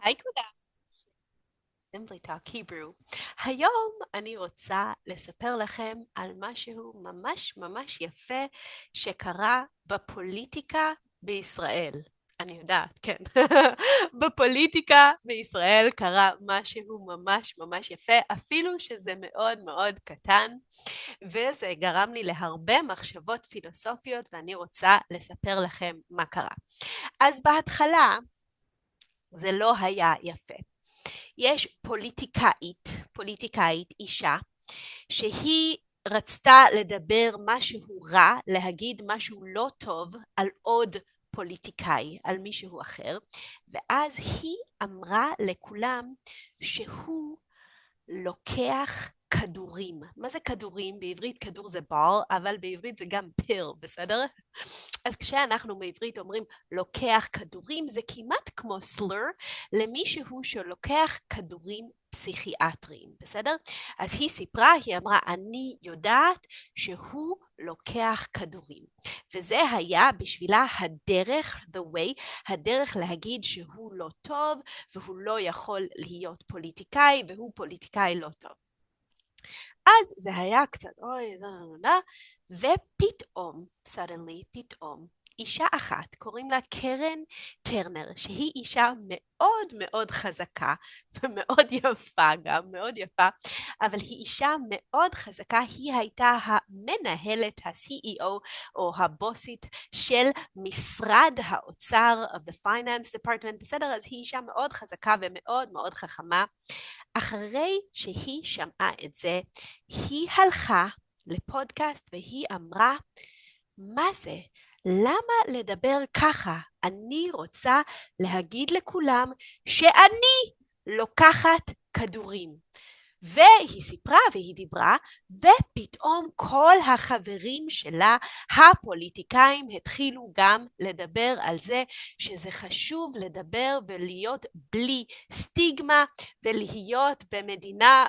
היי כולם, Simply Talk Hebrew. היום אני רוצה לספר לכם על משהו ממש ממש יפה שקרה בפוליטיקה בישראל. אני יודעת, כן. בפוליטיקה בישראל קרה משהו ממש ממש יפה, אפילו שזה מאוד מאוד קטן, וזה גרם לי להרבה מחשבות פילוסופיות, ואני רוצה לספר לכם מה קרה. אז בהתחלה זה לא היה יפה. יש פוליטיקאית אישה, שהיא רצתה לדבר משהו רע, להגיד משהו לא טוב על עוד פוליטיקאי, על מישהו אחר, ואז היא אמרה לכולם שהוא לוקח כדורים. מה זה כדורים? בעברית כדור זה ball, אבל בעברית זה גם pill, בסדר? אז כשאנחנו בעברית אומרים לוקח כדורים, זה כמעט כמו slur למישהו שלוקח כדורים פסיכיאטריים, בסדר? אז היא סיפרה, היא אמרה, אני יודעת שהוא לוקח כדורים. וזה היה בשבילה הדרך, the way, הדרך להגיד שהוא לא טוב, והוא לא יכול להיות פוליטיקאי, והוא פוליטיקאי לא טוב. אז זה היה קצת, אוי, ופתאום, suddenly, פתאום, אישה אחת, קוראים לה קרן טרנר, שהיא אישה מאוד מאוד חזקה, ומאוד יפה גם, מאוד יפה, אבל היא אישה מאוד חזקה, היא הייתה המנהלת, ה-CEO, או הבוסית של משרד האוצר, of the finance department, בסדר? אז היא אישה מאוד חזקה ומאוד מאוד חכמה. אחרי שהיא שמעה את זה, היא הלכה לפודקאסט והיא אמרה, מה זה? למה לדבר ככה? אני רוצה להגיד לכולם שאני לוקחת כדורים. והיא סיפרה והיא דיברה, ופתאום כל החברים שלה, הפוליטיקאים, התחילו גם לדבר על זה שזה חשוב לדבר ולהיות בלי סטיגמה, ולהיות במדינה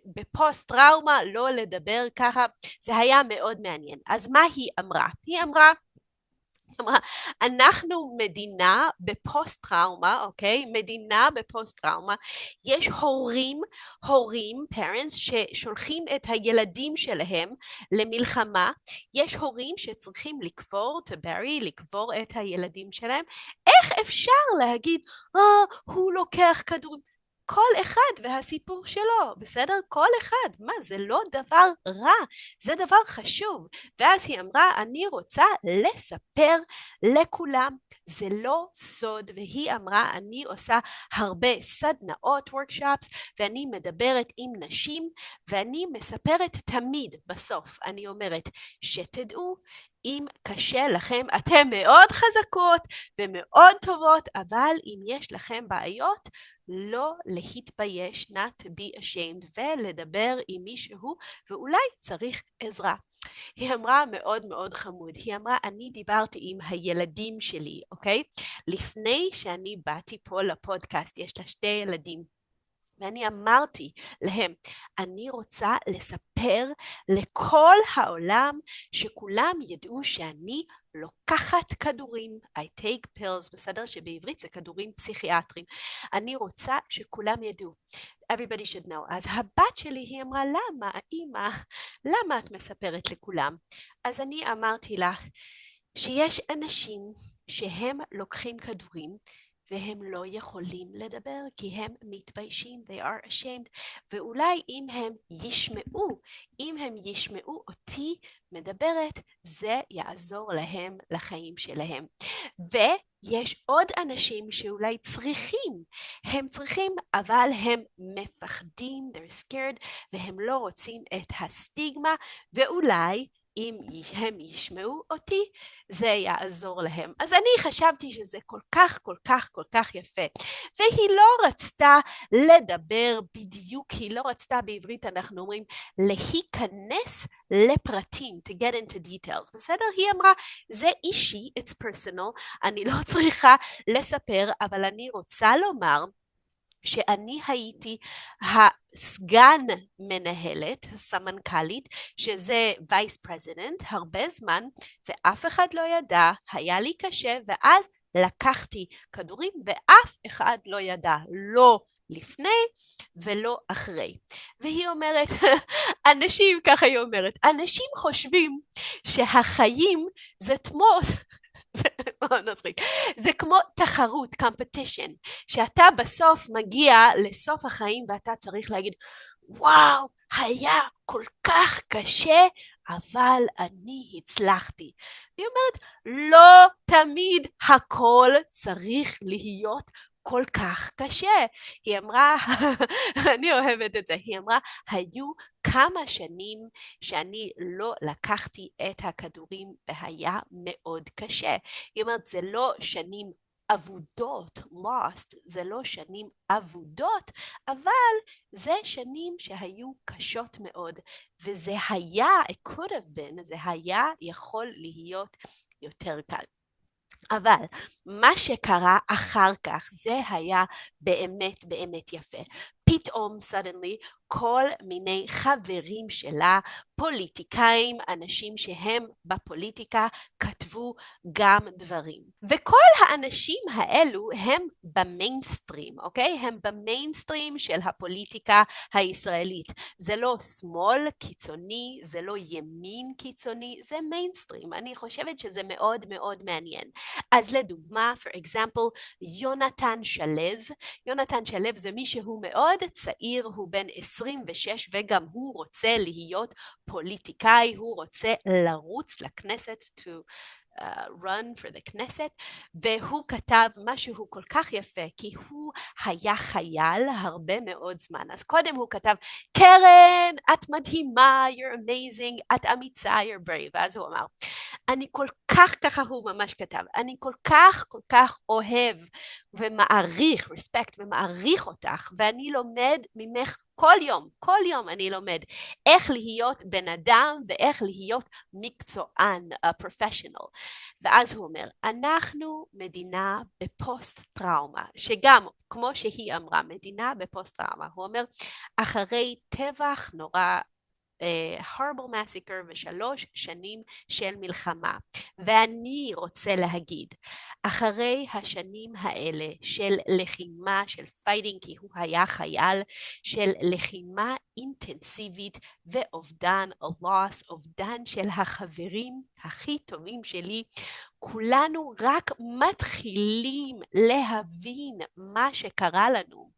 בפוסט טראומה, לא לדבר ככה. זה היה מאוד מעניין. אז מה היא אמרה? היא אמרה, אנחנו מדינה בפוסט טראומה, אוקיי? מדינה בפוסט טראומה. יש הורים, parents, ששולחים את הילדים שלהם למלחמה. יש הורים שצריכים לקבור את הילדים שלהם. איך אפשר להגיד, הוא לוקח כדורים? כל אחד והסיפור שלו, בסדר? כל אחד, מה, זה לא דבר רע, זה דבר חשוב. ואז היא אמרה, אני רוצה לספר לכולם, זה לא סוד, והיא אמרה, אני עושה הרבה סדנאות, workshops, ואני מדברת עם נשים, ואני מספרת תמיד בסוף, אני אומרת, שתדעו, אם קשה לכם, אתם מאוד חזקות ומאוד טובות, אבל אם יש לכם בעיות, לא להתבייש, not to be ashamed, ולדבר עם מישהו, ואולי צריך עזרה. היא אמרה מאוד מאוד חמוד, היא אמרה, אני דיברתי עם הילדים שלי, אוקיי? לפני שאני באתי פה לפודקאסט, יש לה 2 ילדים. ואני אמרתי להם, אני רוצה לספר לכל העולם שכולם ידעו שאני לוקחת כדורים, I take pills, בסדר? שבעברית זה כדורים פסיכיאטריים. אני רוצה שכולם ידעו. Everybody should know. אז הבת שלי היא אמרה, למה, אמא, למה את מספרת לכולם? אז אני אמרתי לה, שיש אנשים שהם לוקחים כדורים, והם לא יכולים לדבר כי הם מתביישים, they are ashamed, ואולי אם הם ישמעו אותי מדברת, זה יעזור להם לחיים שלהם. ויש עוד אנשים שאולי הם צריכים, אבל הם מפחדים, they're scared, והם לא רוצים את הסטיגמה, ואולי אם הם ישמעו אותי, זה יעזור להם. אז אני חשבתי שזה כל כך, כל כך, כל כך יפה. והיא לא רצתה לדבר בדיוק, היא לא רצתה בעברית, אנחנו אומרים, להיכנס לפרטים, to get into details. בסדר? היא אמרה, זה אישי, it's personal, אני לא צריכה לספר, אבל אני רוצה לומר, שאני הייתי הסגן מנהלת, הסמנכ"לית, שזה וייס פרזידנט, הרבה זמן, ואף אחד לא ידע, היה לי קשה, ואז לקחתי כדורים ואף אחד לא ידע, לא לפני ולא אחרי. והיא אומרת, אנשים, ככה היא אומרת, אנשים חושבים שהחיים זה תמות, זה מאוד מצחיק. זה כמו תחרות, competition, שאתה בסוף מגיע לסוף החיים ואתה צריך להגיד, וואו, היה כל כך קשה, אבל אני הצלחתי. היא אומרת, לא תמיד הכל צריך להיות כל כך קשה. היא אמרה, אני אוהבת את זה, היא אמרה, היו כמה שנים שאני לא לקחתי את הכדורים והיה מאוד קשה. היא אומרת, זה לא שנים אבודות, lost, זה לא שנים אבודות, אבל זה שנים שהיו קשות מאוד, וזה היה, it could have been, זה היה יכול להיות יותר קל. אבל מה שקרה אחר כך זה היה באמת באמת יפה. פתאום suddenly כל מיני חברים שלה, פוליטיקאים, אנשים שהם בפוליטיקה, כתבו גם דברים. וכל האנשים האלו הם במיינסטרים, אוקיי? הם במיינסטרים של הפוליטיקה הישראלית. זה לא שמאל קיצוני, זה לא ימין קיצוני, זה מיינסטרים. אני חושבת שזה מאוד מאוד מעניין. אז לדוגמה, for example, יונתן שלו. יונתן שלו זה מישהו מאוד צעיר, הוא בן 26 וגם הוא רוצה להיות פוליטיקאי, הוא רוצה לרוץ לכנסת to run for the כנסת, והוא כתב משהו כל כך יפה, כי הוא היה חייל הרבה מאוד זמן. אז קודם הוא כתב, קרן, את מדהימה, you're amazing, את אמיצה, you're brave. ואז הוא אמר, אני כל כך, ככה הוא ממש כתב, אני כל כך אוהב ומעריך, respect ומעריך אותך, ואני לומד ממך כל יום אני לומד איך להיות בן אדם ואיך להיות מקצוען, a professional. ואז הוא אומר, אנחנו מדינה בפוסט טראומה, שגם כמו שהיא אמרה, מדינה בפוסט טראומה, הוא אומר, אחרי טבח נורא, horrible massacre ו3 שנים של מלחמה, ואני רוצה להגיד, אחרי השנים האלה של לחימה, של fighting, כי הוא היה חייל, של לחימה אינטנסיבית ואובדן, a loss, אובדן של החברים הכי טובים שלי, כולנו רק מתחילים להבין מה שקרה לנו.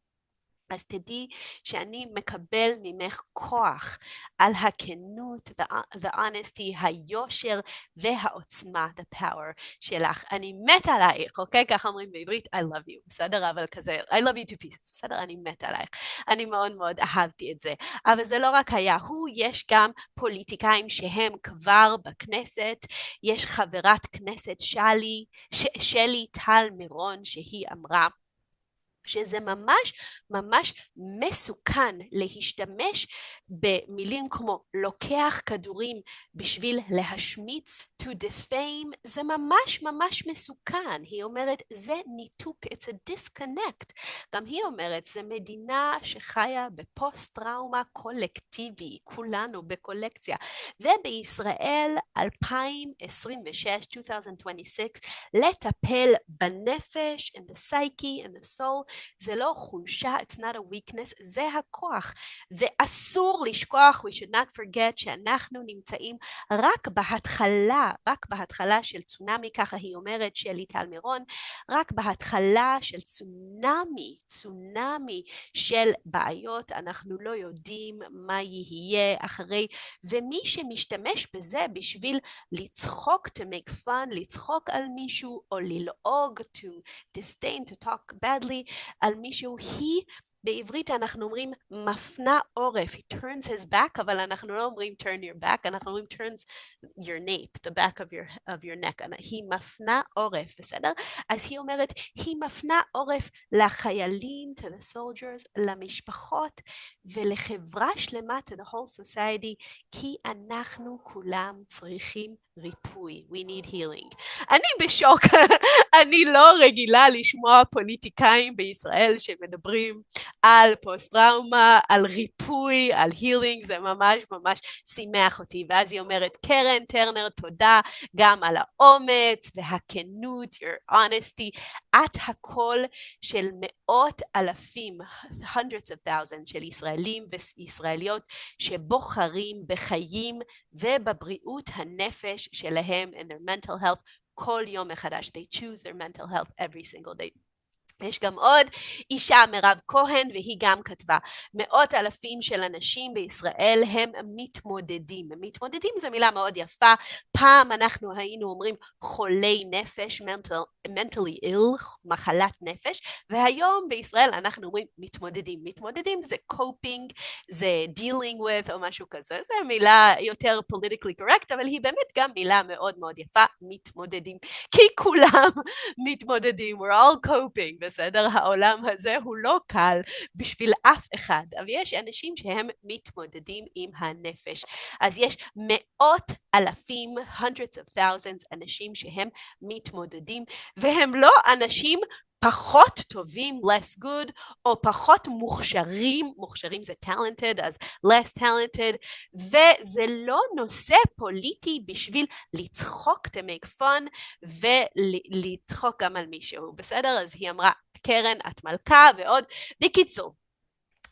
אז תדעי שאני מקבל ממך כוח על הכנות, the honesty, היושר והעוצמה, the power שלך. אני מתה עלייך, אוקיי? ככה אומרים בעברית, I love you, בסדר? אבל כזה, I love you to pieces, בסדר? אני מתה עלייך. אני מאוד מאוד אהבתי את זה. אבל זה לא רק היה הוא, יש גם פוליטיקאים שהם כבר בכנסת, יש חברת כנסת שלי טל מירון, שהיא אמרה, שזה ממש מסוכן להשתמש במילים כמו לוקח כדורים בשביל להשמיץ, to defame, זה ממש מסוכן. היא אומרת, זה ניתוק, it's a disconnect. גם היא אומרת, זה מדינה שחיה בפוסט טראומה קולקטיבי, כולנו בקולקציה. ובישראל 2026, לטפל בנפש, in the psyche, in the soul, זה לא חולשה, it's not a weakness, זה הכוח. ואסור לשכוח, we should not forget, שאנחנו נמצאים רק בהתחלה של צונמי, ככה היא אומרת, שלי טל מירון, רק בהתחלה של צונמי של בעיות, אנחנו לא יודעים מה יהיה אחרי, ומי שמשתמש בזה בשביל לצחוק, to make fun, לצחוק על מישהו, או ללעוג, to disdain, to talk badly, על מישהו, היא בעברית אנחנו אומרים מפנה עורף, he turns his back, אבל אנחנו לא אומרים turn your back, אנחנו אומרים turns your nape, the back of your neck, היא מפנה עורף, בסדר? אז היא אומרת, היא מפנה עורף לחיילים, to the soldiers, למשפחות ולחברה שלמה, to the whole society, כי אנחנו כולם צריכים ריפוי, we need healing. אני בשוק, אני לא רגילה לשמוע פוליטיקאים בישראל שמדברים על פוסט-טראומה, על ריפוי, על הילינג, זה ממש ממש שימח אותי. ואז היא אומרת, קרן טרנר, תודה גם על האומץ והכנות, your honesty, את הקול של מאות אלפים, hundreds of thousands של ישראלים וישראליות שבוחרים בחיים ובבריאות הנפש שלהם in their mental health כל יום מחדש. They choose their mental health every single day. יש גם עוד אישה, מירב כהן, והיא גם כתבה, מאות אלפים של אנשים בישראל הם מתמודדים. מתמודדים זו מילה מאוד יפה, פעם אנחנו היינו אומרים חולי נפש, mentally ill, מחלת נפש, והיום בישראל אנחנו אומרים מתמודדים. מתמודדים זה coping, זה dealing with או משהו כזה, זו מילה יותר politically correct, אבל היא באמת גם מילה מאוד מאוד יפה, מתמודדים, כי כולם מתמודדים, we're all coping, בסדר? העולם הזה הוא לא קל בשביל אף אחד, אבל יש אנשים שהם מתמודדים עם הנפש. אז יש מאות אלפים, hundreds of thousands, אנשים שהם מתמודדים, והם לא אנשים פחות טובים, less good, או פחות מוכשרים, מוכשרים זה talented, אז less talented, וזה לא נושא פוליטי בשביל לצחוק, to make fun, ולצחוק גם על מישהו, בסדר? אז היא אמרה, קרן, את מלכה, ועוד, בקיצור.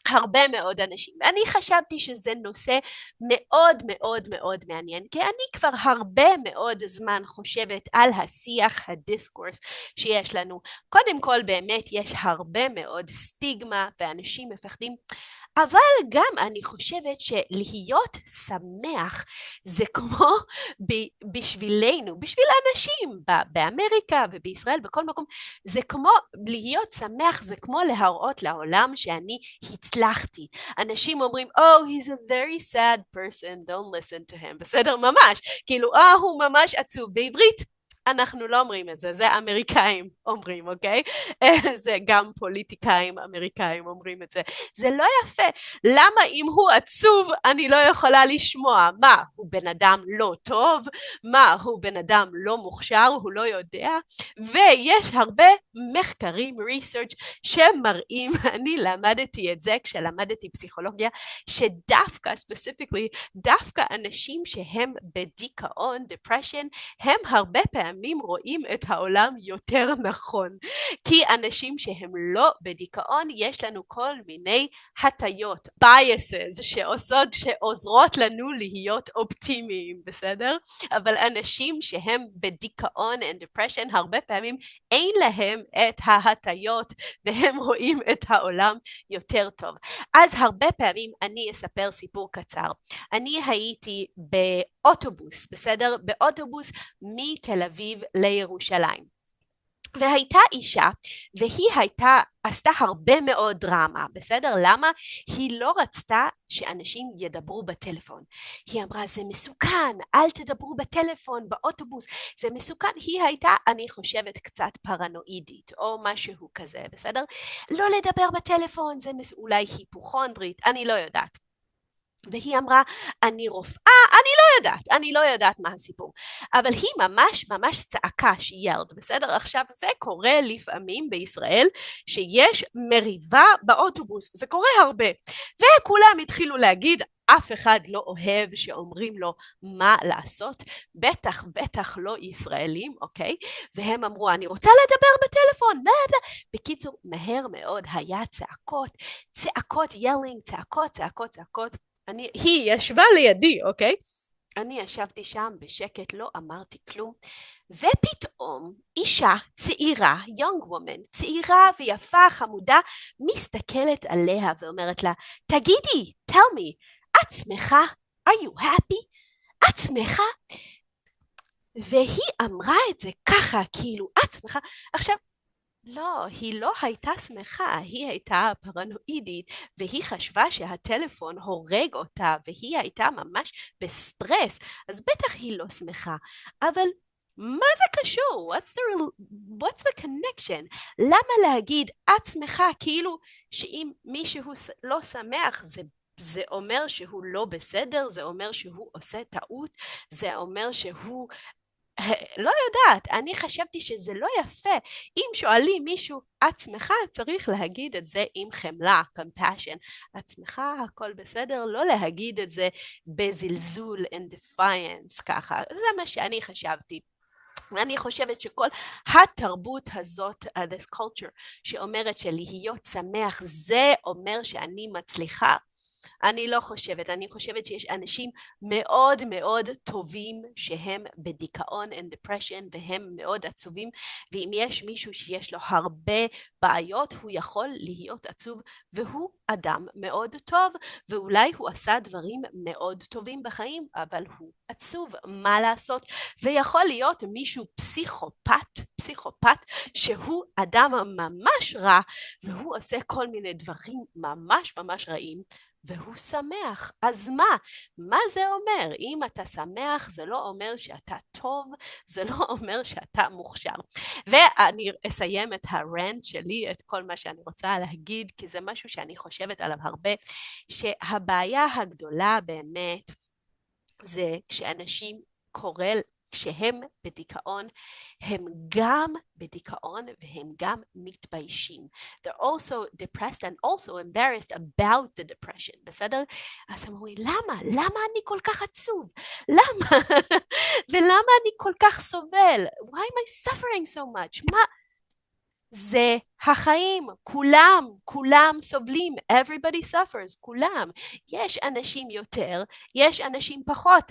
הרבה מאוד אנשים. אני חשבתי שזה נושא מאוד מאוד מאוד מעניין, כי אני כבר הרבה מאוד זמן חושבת על השיח, הדיסקורס שיש לנו. קודם כל באמת יש הרבה מאוד סטיגמה ואנשים מפחדים, אבל גם אני חושבת שלהיות שמח זה כמו בשבילנו, בשביל האנשים באמריקה ובישראל, בכל מקום, זה כמו להיות שמח, זה כמו להראות לעולם שאני הצלחתי. אנשים אומרים, oh, he's a very sad person, don't listen to him. בסדר, ממש. כאילו, הוא ממש עצוב. בעברית, אנחנו לא אומרים את זה, זה אמריקאים אומרים, אוקיי? זה גם פוליטיקאים אמריקאים אומרים את זה. זה לא יפה. למה אם הוא עצוב אני לא יכולה לשמוע? מה, הוא בן אדם לא טוב? מה, הוא בן אדם לא מוכשר? הוא לא יודע? ויש הרבה מחקרים, research, שמראים, אני למדתי את זה כשלמדתי פסיכולוגיה, שדווקא, specifically, דווקא אנשים שהם בדיכאון, depression, הם הרבה פעמים רואים את העולם יותר נכון, כי אנשים שהם לא בדיכאון יש לנו כל מיני הטיות, biases שעוזרות לנו להיות אופטימיים, בסדר? אבל אנשים שהם בדיכאון and depression הרבה פעמים אין להם את ההטיות והם רואים את העולם יותר טוב. אז הרבה פעמים אני אספר סיפור קצר. אני הייתי באוטובוס, בסדר? באוטובוס מתל אביב לירושלים. והייתה אישה, והיא עשתה הרבה מאוד דרמה, בסדר? למה? היא לא רצתה שאנשים ידברו בטלפון. היא אמרה, זה מסוכן, אל תדברו בטלפון, באוטובוס, זה מסוכן. היא הייתה, אני חושבת, קצת פרנואידית, או משהו כזה, בסדר? לא לדבר בטלפון, זה אולי היפוכונדרית, אני לא יודעת. והיא אמרה, אני רופאה, אני לא יודעת מה הסיפור. אבל היא ממש ממש צעקה שיילד, בסדר? עכשיו זה קורה לפעמים בישראל, שיש מריבה באוטובוס, זה קורה הרבה. וכולם התחילו להגיד, אף אחד לא אוהב שאומרים לו מה לעשות, בטח לא ישראלים, אוקיי? והם אמרו, אני רוצה לדבר בטלפון, בקיצור, מהר מאוד היה צעקות, יילינג, צעקות. היא ישבה לידי, אוקיי? אני ישבתי שם בשקט, לא אמרתי כלום, ופתאום אישה צעירה, young woman, צעירה ויפה, חמודה, מסתכלת עליה ואומרת לה, תגידי, tell me, את שמחה? Are you happy? את שמחה? והיא אמרה את זה ככה, כאילו, את שמחה? עכשיו, לא, היא לא הייתה שמחה, היא הייתה פרנואידית, והיא חשבה שהטלפון הורג אותה, והיא הייתה ממש בסטרס, אז בטח היא לא שמחה, אבל מה זה קשור? What's the connection? למה להגיד את שמחה? כאילו שאם מישהו לא שמח זה אומר שהוא לא בסדר, זה אומר שהוא עושה טעות, זה אומר שהוא לא יודעת, אני חשבתי שזה לא יפה. אם שואלים מישהו, עצמך צריך להגיד את זה עם חמלה, compassion. עצמך הכל בסדר, לא להגיד את זה בזלזול and defiance ככה. זה מה שאני חשבתי. ואני חושבת שכל התרבות הזאת, this culture, שאומרת שלהיות שמח, זה אומר שאני מצליחה. אני לא חושבת, אני חושבת שיש אנשים מאוד מאוד טובים שהם בדיכאון and depression והם מאוד עצובים, ואם יש מישהו שיש לו הרבה בעיות הוא יכול להיות עצוב, והוא אדם מאוד טוב, ואולי הוא עשה דברים מאוד טובים בחיים אבל הוא עצוב, מה לעשות? ויכול להיות מישהו פסיכופת שהוא אדם ממש רע והוא עושה כל מיני דברים ממש רעים והוא שמח. אז מה זה אומר? אם אתה שמח זה לא אומר שאתה טוב, זה לא אומר שאתה מוכשר. ואני אסיים את הרנט שלי, את כל מה שאני רוצה להגיד, כי זה משהו שאני חושבת עליו הרבה, שהבעיה הגדולה באמת זה כשאנשים כשהם בדיכאון, הם גם בדיכאון והם גם מתביישים. They're also depressed and also embarrassed about the depression, בסדר? אז הם אומרים, למה אני כל כך עצוב? למה? ולמה אני כל כך סובל? Why am I suffering so much? מה? זה החיים, כולם סובלים, everybody suffers, כולם. יש אנשים יותר, יש אנשים פחות,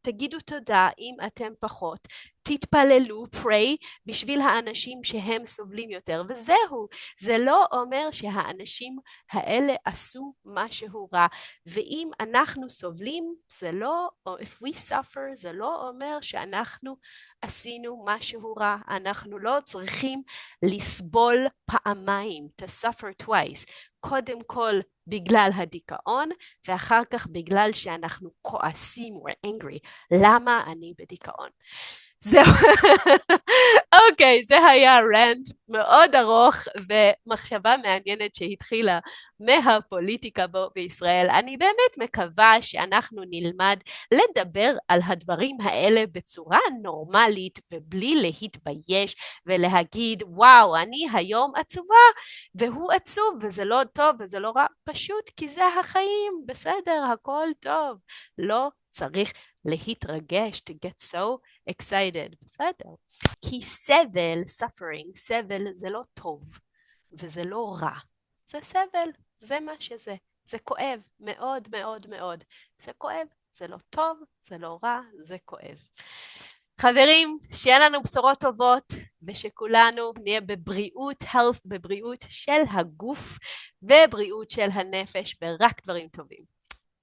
תגידו תודה אם אתם פחות, תתפללו, pray, בשביל האנשים שהם סובלים יותר, וזהו, זה לא אומר שהאנשים האלה עשו משהו רע, ואם אנחנו סובלים, זה לא, או if we suffer, זה לא אומר שאנחנו עשינו משהו רע, אנחנו לא צריכים לסבול פעמיים, to suffer twice, קודם כל בגלל הדיכאון, ואחר כך בגלל שאנחנו כועסים, we're angry, למה אני בדיכאון? זהו, אוקיי, זה היה רנט מאוד ארוך ומחשבה מעניינת שהתחילה מהפוליטיקה בישראל. אני באמת מקווה שאנחנו נלמד לדבר על הדברים האלה בצורה נורמלית ובלי להתבייש ולהגיד וואו אני היום עצובה והוא עצוב וזה לא טוב וזה לא רע, פשוט כי זה החיים, בסדר, הכל טוב, לא צריך להתרגש, to get so excited, בסדר. כי סבל זה לא טוב וזה לא רע, זה סבל, זה מה שזה, זה כואב מאוד מאוד מאוד, זה כואב, זה לא טוב, זה לא רע, זה כואב. חברים, שיהיה לנו בשורות טובות ושכולנו נהיה בבריאות, בבריאות של הגוף ובריאות של הנפש, ברק דברים טובים.